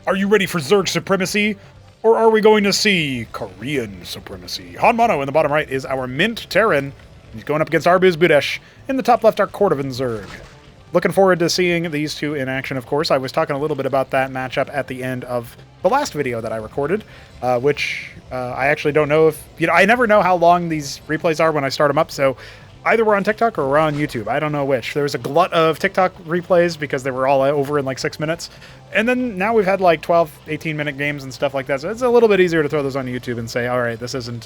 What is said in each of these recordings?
Are you ready for Zerg supremacy? Or are we going to see Korean supremacy? HonMonO in the bottom right is our Mint Terran. He's going up against ArbuzBudesh. In the top left are Cordovan Zerg. Looking forward to seeing these two in action, of course. I was talking a little bit about that matchup at the end of the last video that I recorded, which I actually don't know if... I never know how long these replays are when I start them up, so either we're on TikTok or we're on YouTube. I don't know which. There was a glut of TikTok replays because they were all over in like 6 minutes. And then now we've had like 12, 18-minute games and stuff like that, so it's a little bit easier to throw those on YouTube and say, all right, this isn't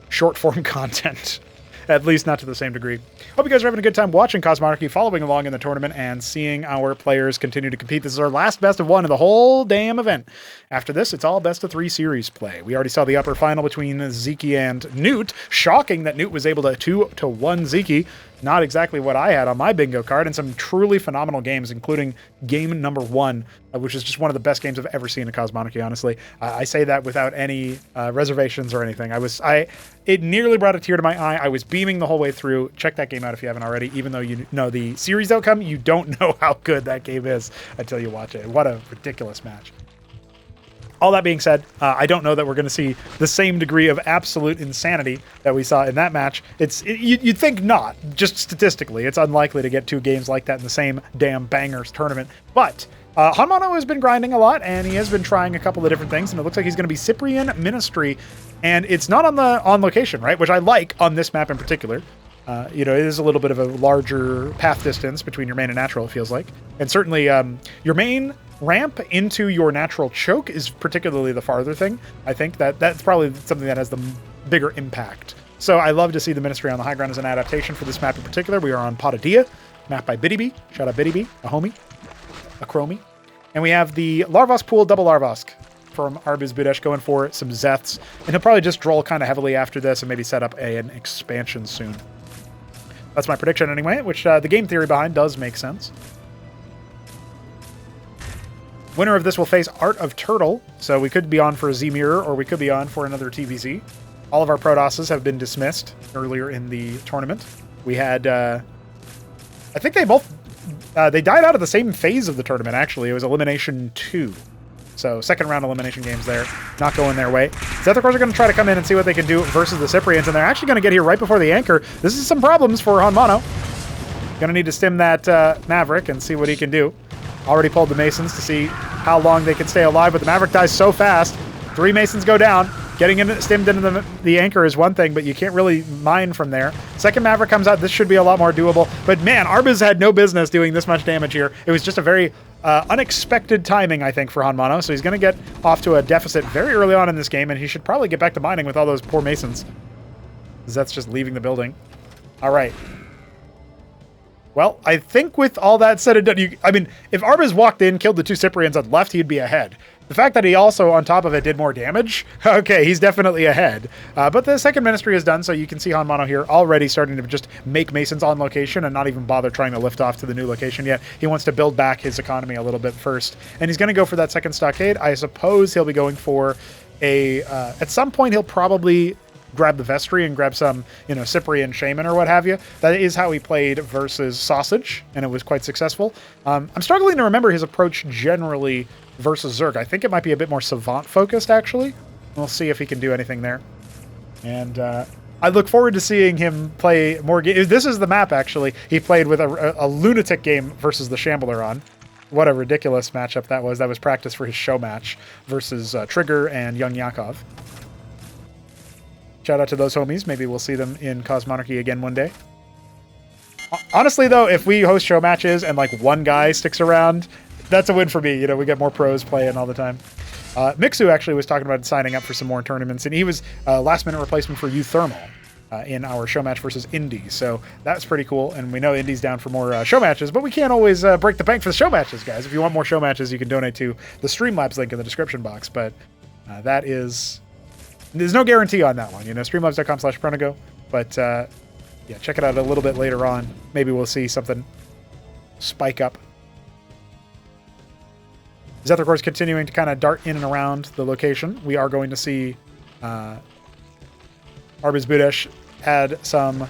short-form content. At least not to the same degree. Hope you guys are having a good time watching Cosmonarchy, following along in the tournament, and seeing our players continue to compete. This is our last best of one of the whole damn event. After this, it's all best of 3 series play. We already saw the upper final between Zeki and Newt. Shocking that Newt was able to 2-1 Zeki. Not exactly what I had on my bingo card, and some truly phenomenal games, including game number 1, which is just one of the best games I've ever seen in Cosmonarchy, honestly. I say that without any reservations or anything. It nearly brought a tear to my eye. I was beaming the whole way through. Check that game out if you haven't already. Even though you know the series outcome, you don't know how good that game is until you watch it. What a ridiculous match. All that being said, I don't know that we're going to see the same degree of absolute insanity that we saw in that match. You'd think not, just statistically. It's unlikely to get 2 games like that in the same damn bangers tournament. But HonMonO has been grinding a lot, and he has been trying a couple of different things, and it looks like he's going to be Cyprian Ministry, and it's not on location, right? Which I like on this map in particular. It is a little bit of a larger path distance between your main and natural, it feels like. And certainly your main ramp into your natural choke is particularly the farther thing. I think that's probably something that has the bigger impact. So I love to see the Ministry on the high ground as an adaptation for this map in particular. We are on Potidaea, map by BiddyB. Shout out BiddyB, a homie, a chromie. And we have the Larvosk pool, double Larvosk from ArbuzBudesh going for some Zeths. And he'll probably just droll kind of heavily after this and maybe set up an expansion soon. That's my prediction anyway, which the game theory behind does make sense. Winner of this will face Art of Turtle, so we could be on for a Z-Mirror, or we could be on for another TVZ. All of our Protosses have been dismissed earlier in the tournament. We had, I think they both, they died out of the same phase of the tournament, actually. It was Elimination 2. So second round elimination games there, not going their way. Ultrokors are going to try to come in and see what they can do versus the Cyprians, and they're actually going to get here right before the anchor. This is some problems for HonMonO. Going to need to stim that Maverick and see what he can do. Already pulled the Masons to see how long they can stay alive, but the Maverick dies so fast. 3 Masons go down. Getting stimmed into the anchor is one thing, but you can't really mine from there. Second Maverick comes out. This should be a lot more doable. But man, Arbuz had no business doing this much damage here. It was just a very unexpected timing, I think, for HonMonO. So he's going to get off to a deficit very early on in this game, and he should probably get back to mining with all those poor Masons. That's just leaving the building. All right. Well, I think with all that said and done, if Arbuz walked in, killed the 2 Cyprians on left, he'd be ahead. The fact that he also, on top of it, did more damage, okay, he's definitely ahead. But the second Ministry is done, so you can see HonMonO here already starting to just make Masons on location and not even bother trying to lift off to the new location yet. He wants to build back his economy a little bit first. And he's going to go for that second stockade. I suppose he'll be going for a... at some point, he'll probably grab the Vestry and grab some, Cyprian Shaman or what have you. That is how he played versus Sausage, and it was quite successful. I'm struggling to remember his approach generally versus Zerg. I think it might be a bit more Savant-focused, actually. We'll see if he can do anything there. And I look forward to seeing him play more games. This is the map, actually. He played with a lunatic game versus the Shambler on. What a ridiculous matchup that was. That was practice for his show match versus Trigger and Young Yakov. Shout out to those homies. Maybe we'll see them in Cosmonarchy again one day. Honestly, though, if we host show matches and like one guy sticks around, that's a win for me. We get more pros playing all the time. Mixu actually was talking about signing up for some more tournaments, and he was a last-minute replacement for Thermal in our show match versus Indy. So that's pretty cool, and we know Indy's down for more show matches, but we can't always break the bank for the show matches, guys. If you want more show matches, you can donate to the Streamlabs link in the description box, but that is... There's no guarantee on that one, streamlabs.com/Pronego, but yeah, check it out a little bit later on. Maybe we'll see something spike up. Ultrokors continuing to kind of dart in and around the location. We are going to see ArbuzBudesh add some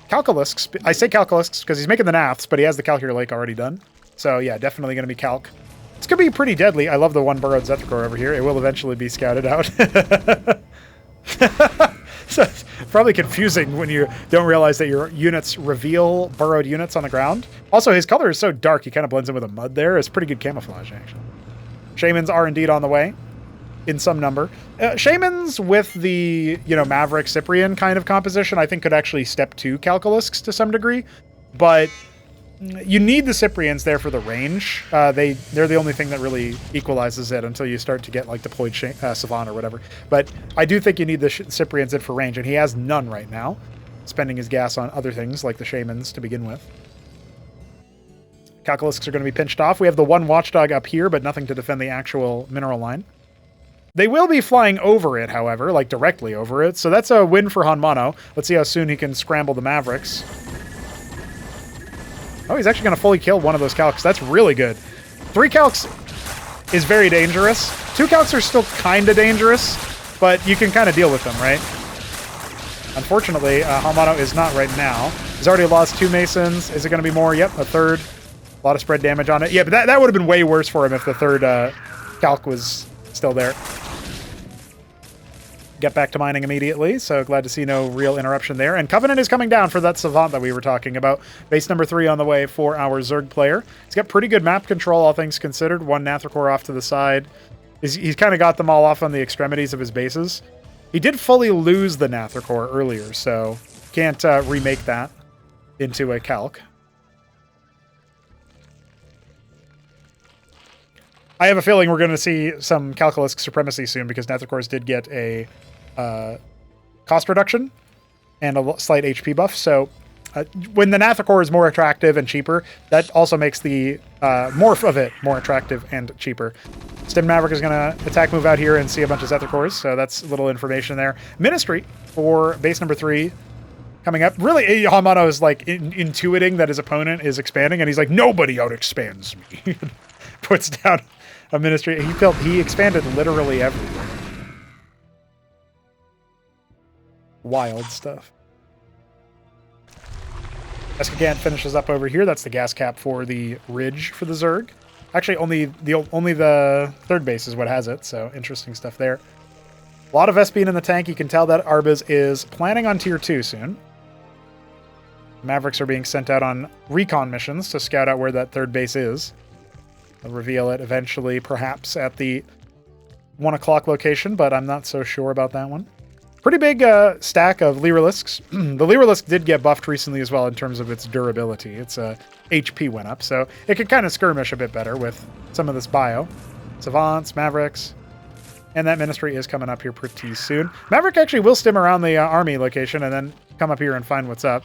Calculusks. I say Calculusks because he's making the Naths, but he has the Calculator Lake already done. So yeah, definitely going to be Calc. This could be pretty deadly. I love the one burrowed Ultrokor over here. It will eventually be scouted out. So it's probably confusing when you don't realize that your units reveal burrowed units on the ground. Also, his color is so dark, he kind of blends in with the mud there. It's pretty good camouflage, actually. Shamans are indeed on the way in some number. Shamans with the, Maverick Cyprian kind of composition, I think could actually step to Calculusks to some degree. But you need the Cyprians there for the range. They're the only thing that really equalizes it until you start to get like deployed Savant or whatever. But I do think you need the Cyprians in for range, and he has none right now, spending his gas on other things like the Shamans to begin with. Calculusks are going to be pinched off. We have the one Watchdog up here, but nothing to defend the actual mineral line. They will be flying over it, however, like directly over it. So that's a win for HonMonO. Let's see how soon he can scramble the Mavericks. Oh, he's actually going to fully kill one of those calcs. That's really good. 3 calcs is very dangerous. 2 calcs are still kind of dangerous, but you can kind of deal with them, right? Unfortunately, HonMonO is not right now. He's already lost 2 Masons. Is it going to be more? Yep, a third. A lot of spread damage on it. Yeah, but that would have been way worse for him if the third calc was still there. Get back to mining immediately, so glad to see no real interruption there. And Covenant is coming down for that Savant that we were talking about. Base number 3 on the way for our Zerg player. He's got pretty good map control, all things considered. 1 Ultrokor off to the side. He's kind of got them all off on the extremities of his bases. He did fully lose the Ultrokor earlier, so can't remake that into a calc. I have a feeling we're going to see some Calculusc supremacy soon because Ultrokors did get a cost reduction and a slight HP buff. So when the Ultrokor is more attractive and cheaper, that also makes the morph of it more attractive and cheaper. Stim Maverick is going to attack move out here and see a bunch of Ultrokors, so that's a little information there. Ministry for base number 3 coming up. Really, HonMonO is like intuiting that his opponent is expanding, and he's like, nobody out-expands me. Puts down a ministry. He expanded literally everywhere. Wild stuff. Escagant finishes up over here. That's the gas cap for the Ridge for the Zerg. Actually, only the third base is what has it, so interesting stuff there. A lot of Vespene in the tank. You can tell that Arbuz is planning on tier 2 soon. Mavericks are being sent out on recon missions to scout out where that third base is. They'll reveal it eventually, perhaps at the 1 o'clock location, but I'm not so sure about that one. Pretty big stack of Lyralisks. The Lyralisk did get buffed recently as well in terms of its durability. Its HP went up, so it could kind of skirmish a bit better with some of this bio. Savants, Mavericks, and that Ministry is coming up here pretty soon. Maverick actually will stim around the army location and then come up here and find what's up.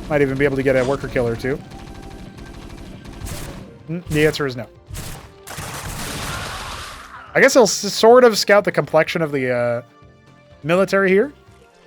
Might even be able to get a worker kill or 2. The answer is no. I guess he'll sort of scout the complexion of the military here,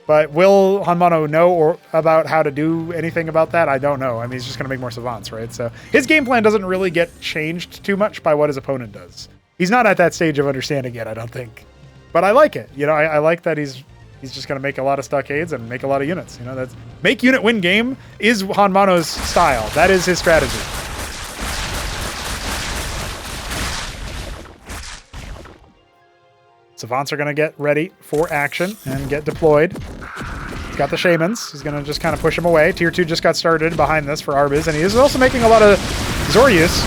but will HonMonO know about how to do anything about that? I don't know. I mean, he's just going to make more Savants, right? So his game plan doesn't really get changed too much by what his opponent does. He's not at that stage of understanding yet, I don't think. But I like it. I like that he's just going to make a lot of stockades and make a lot of units. That's make unit win game is HonMonO's style. That is his strategy. Savants are going to get ready for action and get deployed. He's got the Shamans. He's going to just kind of push him away. Tier 2 just got started behind this for Arbuz, and he is also making a lot of Zoryus.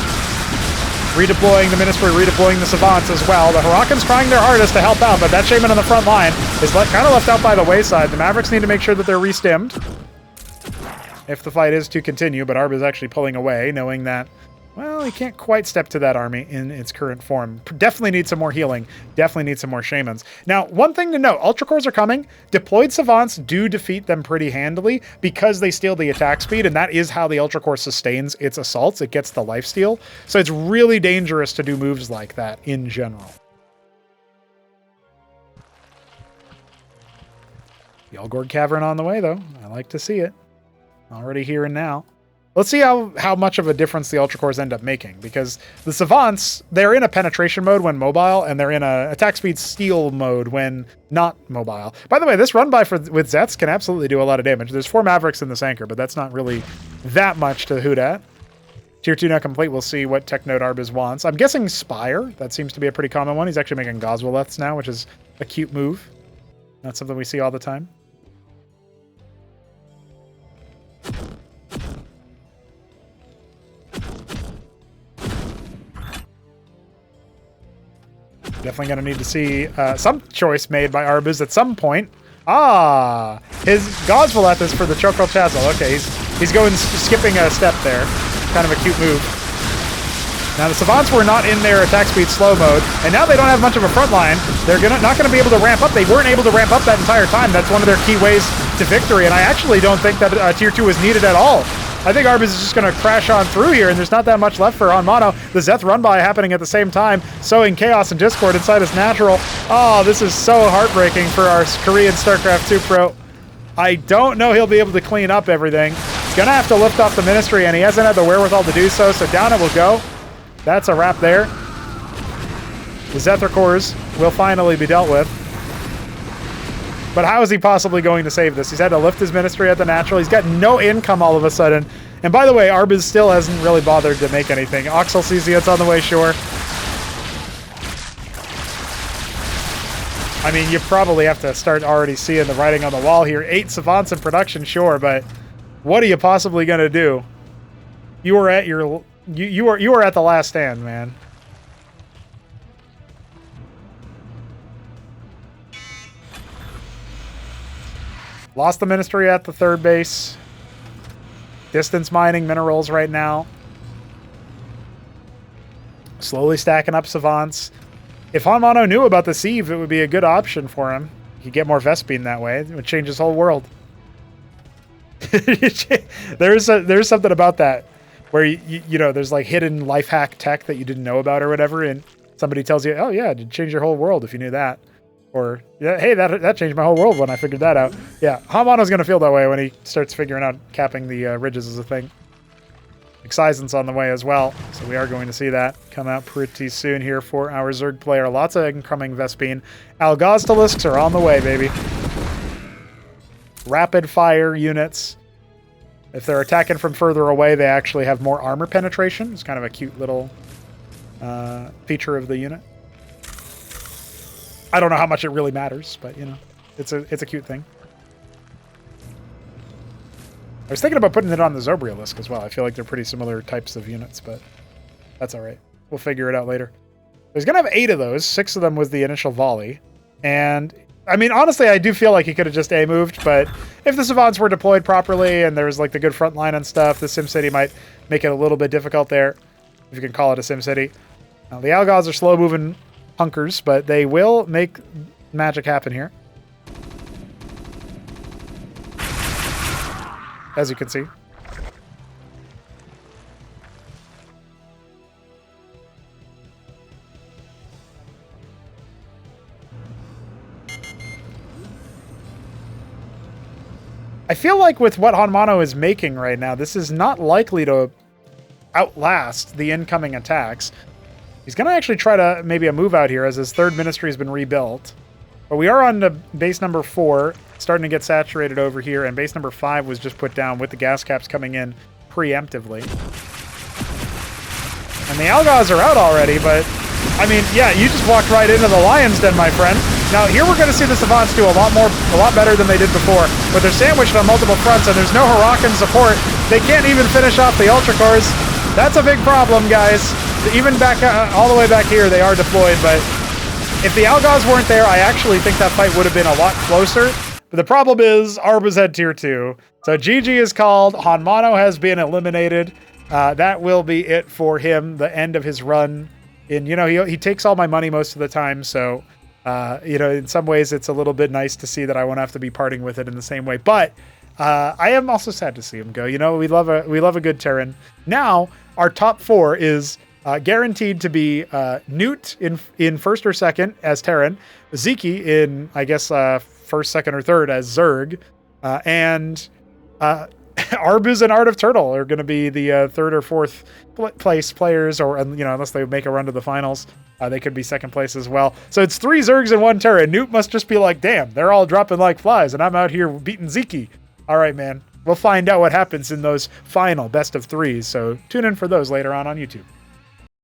Redeploying the Ministry, redeploying the Savants as well. The Hurakan's trying their hardest to help out, but that Shaman on the front line is kind of left out by the wayside. The Mavericks need to make sure that they're restimmed if the fight is to continue, but Arbuz actually pulling away, knowing that, well, he can't quite step to that army in its current form. Definitely need some more healing. Definitely need some more Shamans. Now, one thing to note, Ultrokors are coming. Deployed Savants do defeat them pretty handily because they steal the attack speed, and that is how the Ultrokor sustains its assaults. It gets the lifesteal. So it's really dangerous to do moves like that in general. The Algord Cavern on the way, though. I like to see it. Already here and now. Let's see how much of a difference the Ultrokors end up making, because the Savants, they're in a penetration mode when mobile, and they're in a attack speed steal mode when not mobile. By the way, this run by with Zets can absolutely do a lot of damage. There's 4 Mavericks in this anchor, but that's not really that much to hoot at. Tier 2 now complete. We'll see what tech node Arbuz wants. I'm guessing Spire. That seems to be a pretty common one. He's actually making Goswaleths now, which is a cute move. That's something we see all the time. Definitely going to need to see some choice made by Arbuz at some point. Ah, his Goswaleth is for the Chokrel Chasel. Okay, he's going skipping a step there. Kind of a cute move. Now the Savants were not in their attack speed slow mode, and now they don't have much of a front line. They're not going to be able to ramp up. They weren't able to ramp up that entire time. That's one of their key ways to victory, and I actually don't think that Tier 2 is needed at all. I think Arbuz is just going to crash on through here, and there's not that much left for HonMonO. The Zeth run-by happening at the same time, sowing chaos and discord inside his natural. Oh, this is so heartbreaking for our Korean StarCraft 2 pro. I don't know he'll be able to clean up everything. He's going to have to lift off the Ministry, and he hasn't had the wherewithal to do so, so down it will go. That's a wrap there. The Ultrokors will finally be dealt with. But how is he possibly going to save this? He's had to lift his Ministry at the natural. He's got no income all of a sudden. And by the way, Arbuz still hasn't really bothered to make anything. Oxel sees it's on the way, sure. I mean, you probably have to start already seeing the writing on the wall here. 8 Savants in production, sure, but what are you possibly going to do? You are at your... You are at the last stand, man. Lost the Ministry at the third base. Distance mining minerals right now. Slowly stacking up Savants. If HonMonO knew about the Sieve, it would be a good option for him. He could get more Vespene that way. It would change his whole world. There's something about that. Where, you know, there's like hidden life hack tech that you didn't know about or whatever, and somebody tells you, oh yeah, it'd change your whole world if you knew that. Or, yeah, hey, that changed my whole world when I figured that out. Yeah, HonMonO's going to feel that way when he starts figuring out capping the ridges as a thing. Excisance on the way as well, so we are going to see that come out pretty soon here for our Zerg player. Lots of incoming Vespene. Algoztalisks are on the way, baby. Rapid fire units. If they're attacking from further away, they actually have more armor penetration. It's kind of a cute little feature of the unit. I don't know how much it really matters, but, you know, it's a cute thing. I was thinking about putting it on the Zobrialisk as well. I feel like they're pretty similar types of units, but that's all right. We'll figure it out later. He's going to have 8 of those. 6 of them was the initial volley. And... I mean, honestly, I do feel like he could have just A-moved, but if the Savants were deployed properly and there was like the good front line and stuff, the SimCity might make it a little bit difficult there, if you can call it a SimCity. Now, the Algoz are slow-moving hunkers, but they will make magic happen here. As you can see. I feel like with what HonMonO is making right now, this is not likely to outlast the incoming attacks. He's going to actually try to maybe a move out here as his third Ministry has been rebuilt. But we are on to base number 4, starting to get saturated over here, and base number 5 was just put down with the gas caps coming in preemptively. And the Algoz are out already, but, I mean, yeah, you just walked right into the Lion's Den, my friend. Now, here we're going to see the Savants do a lot better than they did before, but they're sandwiched on multiple fronts, and there's no Huracan support. They can't even finish off the Ultrokors. That's a big problem, guys. Even back all the way back here, they are deployed, but if the Algoz weren't there, I actually think that fight would have been a lot closer. But the problem is, Arbuz had tier 2. So GG is called. HonMonO has been eliminated. That will be it for him, the end of his run. And, you know, he takes all my money most of the time, so... you know, in some ways, it's a little bit nice to see that I won't have to be parting with it in the same way. But I am also sad to see him go. You know, we love a good Terran. Now, our top 4 is guaranteed to be Newt in first or second as Terran, Ziki in, I guess, first, second, or third as Zerg, and Arbuz and Art of Turtle are going to be the third or fourth place players, or, you know, unless they make a run to the finals. They could be second place as well. So it's 3 Zergs and 1 Terra. Newt must just be like, damn, they're all dropping like flies, and I'm out here beating Ziki. All right, man. We'll find out what happens in those final best of threes, so tune in for those later on YouTube.